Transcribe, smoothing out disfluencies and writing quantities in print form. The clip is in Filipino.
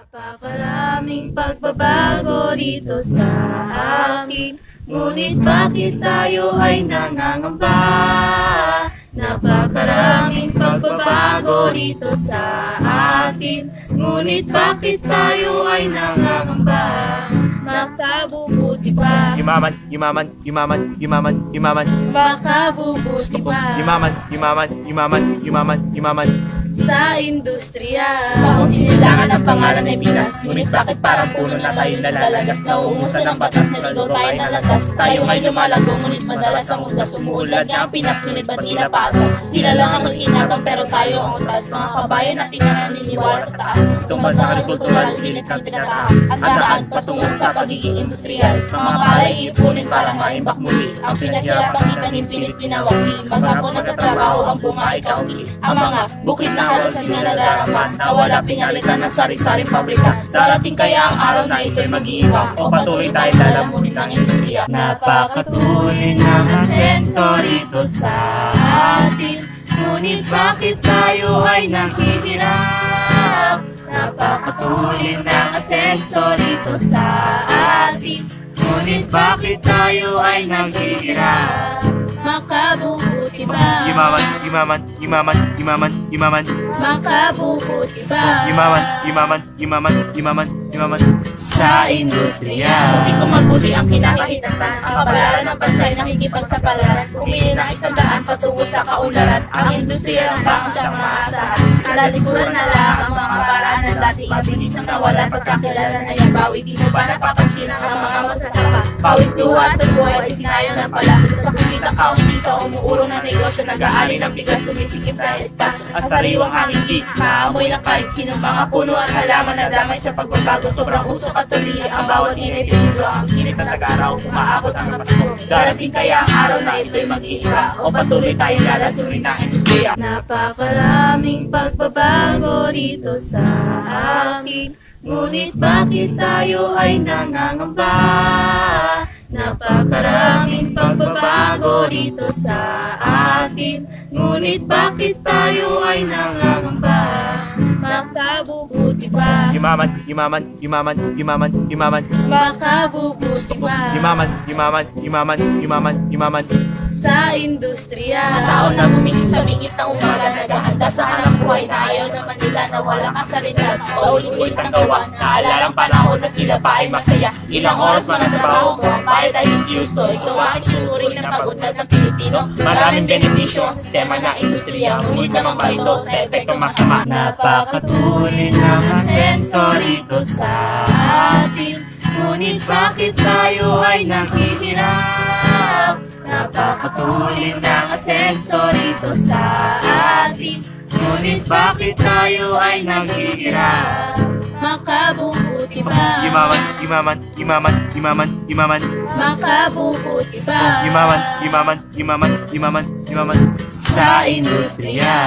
Napakaraming pagbabago dito sa akin, ngunit bakit tayo ay nangangamba? Napakaraming pagbabago dito sa atin, ngunit bakit tayo ay nangangamba? Nakabubuti pa. Yumaman. Makabubuti pa. Yumaman. Sa industriya. Kung sinilangan ang pangalan ay Pinas, ngunit bakit parang puno na tayo nalalagas? Nauumusan ng batas, naligaw tayo ng landas. Tayo ngay lumalago, ngunit madalas ang ugas. Umuulad niya ang Pinas, ngunit ba't nila paatas? Sila lang ang mag-inabang pero tayo ang utas. Mga kabayan natin na naniniwala sa taas. Tumbal sa agrikultural, ulit ang tinatahan. Ang daan patungo sa pagiging industrial. Mga palay iipunin para maimbak muli. Ang pinaghirapang itanim, pilit pinawaksi. Maghapon nagtatrabaho ang bumahay kaunti. Ang mga bukid na halos hindi na nadarama, nawala pinalitan ng sari-saring pabrika. Darating kaya ang araw na ito'y mag-iiba, o patuloy tayo lalamunin ng industriya. Napakatuloy ng asenso rito sa atin, ngunit bakit tayo ay naghihirap? Napakatuloy ng asenso rito sa atin, ngunit bakit tayo ay naghihirap? Makabubuti pa. Yumaman. Makabubuti pa. Yumaman. Sa industriya. Hindi ko mabuti ang kinakahinatan, ang kabalaran ng pansay nakikipagsapalaran. Pumili ng 100 patungo sa kaunlaran. Ang industriya ng baka siyang maasahan. Nalalikuran na lang ang mga paraan ng dati mabilis ang nawala. Pagkakilala na yung bawi, di mo pa napapansin ang mga magsasaka. Pawis luha at buhay ay sinayang na pala. Sa kumita kaunti sa umuurong na negosyo, nag-aali ng bigas, sumisikip na esta. Ang sariwang hangin di, maamoy na kahit sinong mga puno at halaman na damay sa pagbabago. Sobrang usok at tuloy ang bawat inay peligro. Ang init na nag-araw, umaabot ang Pasko. Darating kaya ang araw na ito'y mag-iiba, o patuloy tayong lalasunin ng industriya. Napakaraming pagbabago dito sa akin, ngunit bakit tayo ay nangangamba? Napakaraming pagbabago dito sa atin, ngunit bakit tayo ay nangangamba? Makabubuti pa. Yumaman. Makabubuti pa. Yumaman. Sa industriya. Mga tao na gumising sa bingit ng umaga, naghahanda sa hanap buhay na ayaw naman nila na walang kasarinlan. Paulit-ulit ang gawa, naalalang panahon na sila pa ay masaya. Ilang oras man ang trabaho mo, ang bayad ay hindi gusto. Ito ang ituturing ng pagod-nad ng Pilipino. Maraming benepisyo ang sistema ng industriya, ngunit naman ba ito sa epektong masama? Napakatuloy ng asenso rito sa atin, ngunit bakit tayo ay naghihirap? Napakatuloy ng asenso rito sa atin, ngunit bakit tayo ay naghihirap? Makabubuti pa. Yumaman. Makabubuti pa. Yumaman. Sa industriya.